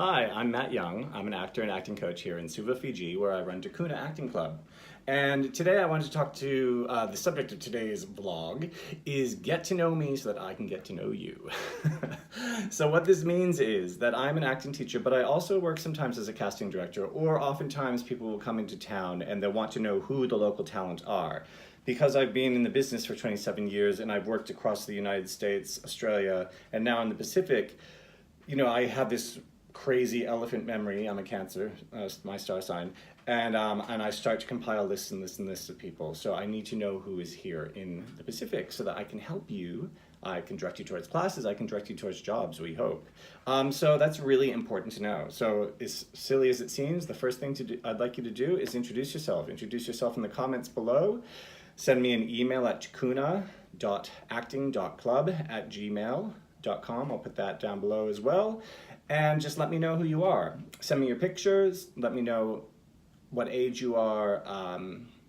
Hi, I'm Matt Young. I'm an actor and acting coach here in Suva, Fiji, where I run Tukuna Acting Club. And today I wanted to talk to, the subject of today's vlog is get to know me so that I can get to know you. So what this means is that I'm an acting teacher, but I also work sometimes as a casting director, or oftentimes people will come into town and they'll want to know who the local talent are. Because I've been in the business for 27 years and I've worked across the United States, Australia, and now in the Pacific, I have this crazy elephant memory. I'm a Cancer, my star sign, and I start to compile lists and lists and lists of people. So I need to know who is here in the Pacific so that I can help you. I can direct you towards classes. I can direct you towards jobs, we hope. So that's really important to know. So as silly as it seems, the first thing I'd like you to do is introduce yourself. Introduce yourself in the comments below. Send me an email at tukuna.acting.club@gmail.com. I'll put that down below as well. And just let me know who you are. Send me your pictures, let me know what age you are,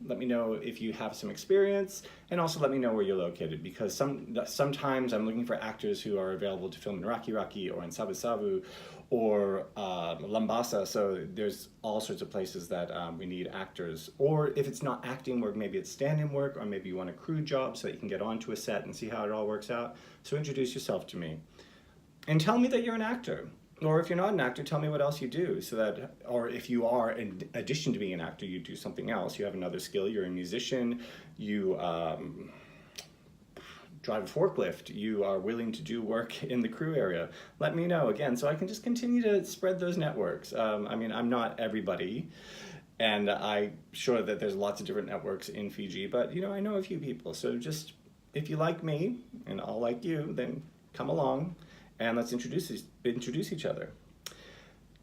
let me know if you have some experience, and also let me know where you're located, because sometimes I'm looking for actors who are available to film in Raki Raki or in Savu Savu or Lambasa, so there's all sorts of places that we need actors. Or if it's not acting work, maybe it's stand-in work, or maybe you want a crew job so that you can get onto a set and see how it all works out. So introduce yourself to me. And tell me that you're an actor. Or if you're not an actor, tell me what else you do, so that, or if you are, in addition to being an actor, you do something else, you have another skill, you're a musician, you drive a forklift, you are willing to do work in the crew area, let me know again, so I can just continue to spread those networks. I'm not everybody, and I'm sure that there's lots of different networks in Fiji, but I know a few people, so just, if you like me, and I'll like you, then come along. And let's introduce each other.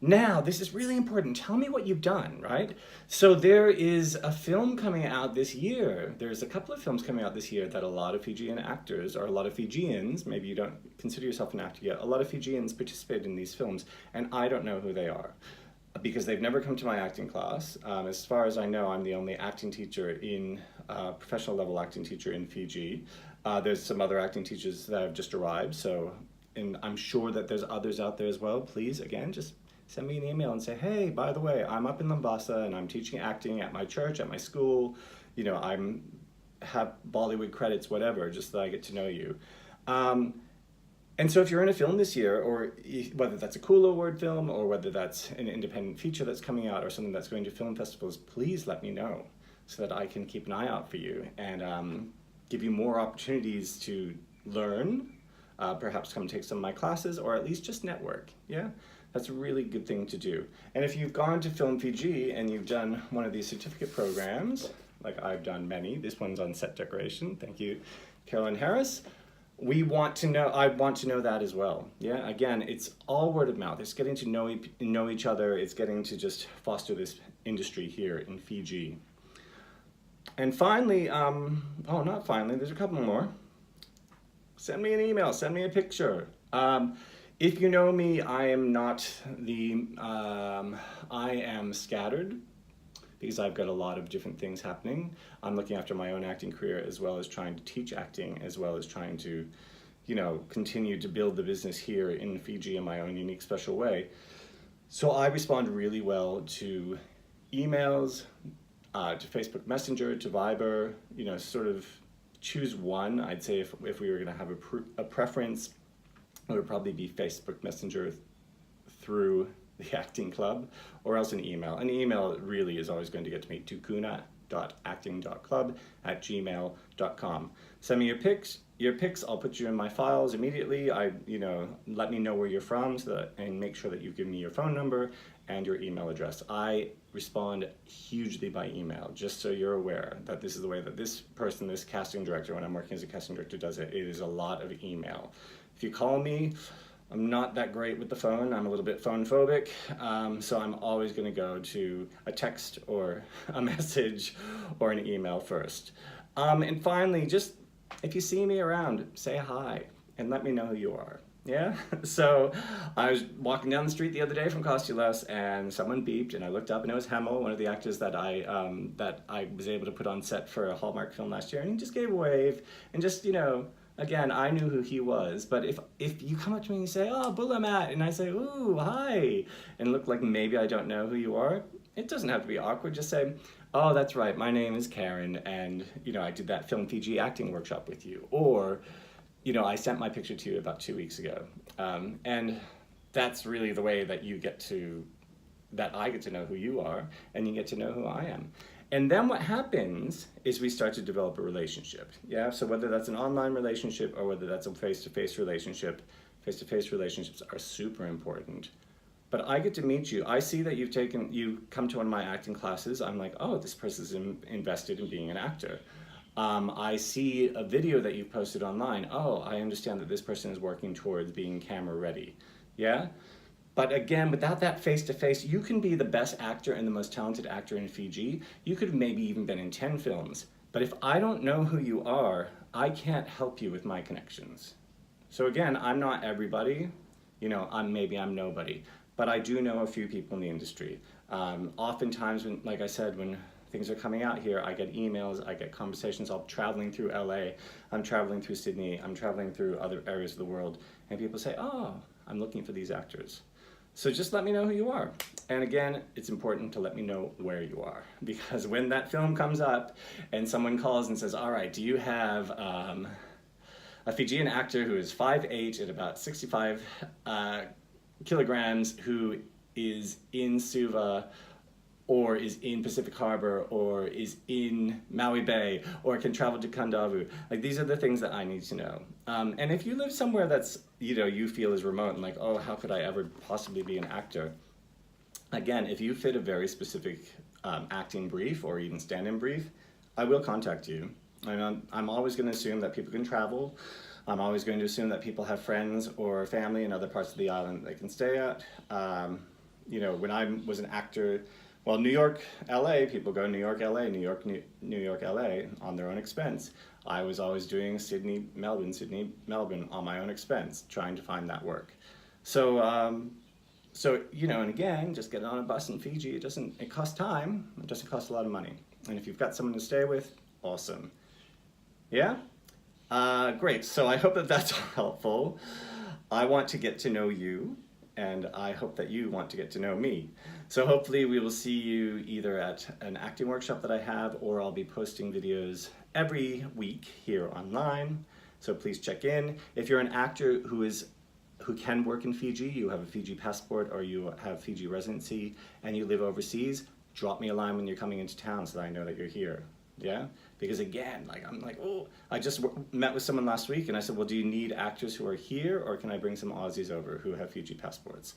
Now, this is really important. Tell me what you've done, right? So there is a film coming out this year. There's a couple of films coming out this year that a lot of Fijian actors, or a lot of Fijians, maybe you don't consider yourself an actor yet, a lot of Fijians participate in these films, and I don't know who they are, because they've never come to my acting class. As far as I know, I'm the only acting teacher professional level acting teacher in Fiji. There's some other acting teachers that have just arrived, and I'm sure that there's others out there as well. Please, again, just send me an email and say, hey, by the way, I'm up in Lambasa and I'm teaching acting at my church, at my school. I have Bollywood credits, whatever, just so I get to know you. And so if you're in a film this year, or whether that's a Kula Award film, or whether that's an independent feature that's coming out, or something that's going to film festivals, please let me know so that I can keep an eye out for you and give you more opportunities to learn. Perhaps come take some of my classes, or at least just network, yeah? That's a really good thing to do. And if you've gone to Film Fiji and you've done one of these certificate programs, like I've done many, this one's on set decoration, thank you, Carolyn Harris, I want to know that as well, yeah? Again, it's all word of mouth, it's getting to know each other, it's getting to just foster this industry here in Fiji. And finally, not finally, there's a couple more. Send me an email, send me a picture. If you know me, I am scattered because I've got a lot of different things happening. I'm looking after my own acting career, as well as trying to teach acting, as well as trying to, continue to build the business here in Fiji in my own unique, special way. So I respond really well to emails, to Facebook Messenger, to Viber, sort of choose one. I'd say if we were going to have a preference, it would probably be Facebook Messenger through the acting club, or else an email. An email really is always going to get to me, tukuna.acting.club@gmail.com. Send me your pics, I'll put you in my files immediately. Let me know where you're from, and make sure that you give me your phone number and your email address. I respond hugely by email, just so you're aware that this is the way that this casting director, when I'm working as a casting director, does it. It is a lot of email. If you call me, I'm not that great with the phone. I'm a little bit phone phobic, so I'm always going to go to a text or a message or an email first. And finally, just if you see me around, say hi and let me know who you are. Yeah, so I was walking down the street the other day from Costulas, and someone beeped, and I looked up, and it was Hemel, one of the actors that I was able to put on set for a Hallmark film last year, and he just gave a wave, and just, again, I knew who he was, but if you come up to me and you say, oh, Bula Matt, and I say, ooh, hi, and look like maybe I don't know who you are, it doesn't have to be awkward. Just say, oh, that's right, my name is Karen, and, you know, I did that Film Fiji acting workshop with you. Or, you know, I sent my picture to you about 2 weeks ago. And that's really the way that that I get to know who you are, and you get to know who I am. And then what happens is we start to develop a relationship, yeah? So whether that's an online relationship or whether that's a face-to-face relationship, face-to-face relationships are super important. But I get to meet you. I see that you come to one of my acting classes. I'm like, oh, this person's invested in being an actor. I see a video that you've posted online. Oh, I understand that this person is working towards being camera ready, yeah? But again, without that face-to-face, you can be the best actor and the most talented actor in Fiji. You could have maybe even been in 10 films. But if I don't know who you are, I can't help you with my connections. So again, I'm not everybody. You know, maybe I'm nobody. But I do know a few people in the industry. Oftentimes, like I said, when things are coming out here, I get emails, I get conversations. I'm traveling through LA, I'm traveling through Sydney, I'm traveling through other areas of the world, and people say, oh, I'm looking for these actors. So just let me know who you are. And again, it's important to let me know where you are, because when that film comes up and someone calls and says, all right, do you have a Fijian actor who is 5'8" at about 65 kilograms, who is in Suva, or is in Pacific Harbor, or is in Maui Bay, or can travel to Kandavu. Like, these are the things that I need to know. And if you live somewhere that's, you know, you feel is remote and like, oh, how could I ever possibly be an actor? Again, if you fit a very specific acting brief or even stand-in brief, I will contact you. I'm always gonna assume that people can travel. I'm always going to assume that people have friends or family in other parts of the island they can stay at. You know, when I was an actor, well, New York, LA, people go New York, LA, New York, LA on their own expense. I was always doing Sydney, Melbourne on my own expense, trying to find that work. So, you know, and again, just getting on a bus in Fiji, it costs time, it doesn't cost a lot of money. And if you've got someone to stay with, awesome. Yeah? Great, so I hope that that's helpful. I want to get to know you, and I hope that you want to get to know me. So hopefully we will see you either at an acting workshop that I have, or I'll be posting videos every week here online. So please check in. If you're an actor who can work in Fiji, you have a Fiji passport or you have Fiji residency and you live overseas, drop me a line when you're coming into town so that I know that you're here. Yeah? Because again, I'm like, oh, I just met with someone last week and I said, well, do you need actors who are here, or can I bring some Aussies over who have Fiji passports?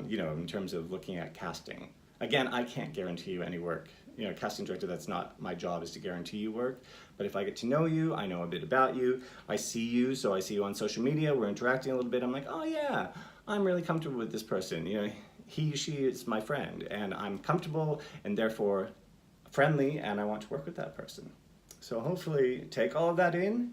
You know, in terms of looking at casting. Again, I can't guarantee you any work. You know, casting director, that's not my job, is to guarantee you work. But if I get to know you, I know a bit about you, I see you, so I see you on social media, we're interacting a little bit, I'm like, oh yeah, I'm really comfortable with this person. You know, he, she is my friend, and I'm comfortable and therefore friendly, and I want to work with that person. So hopefully take all of that in,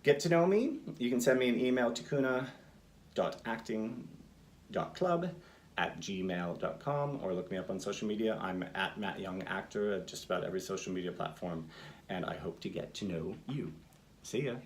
get to know me. You can send me an email, tukuna.acting.club@gmail.com, or look me up on social media. I'm at Matt Young Actor at just about every social media platform, and I hope to get to know you. See ya.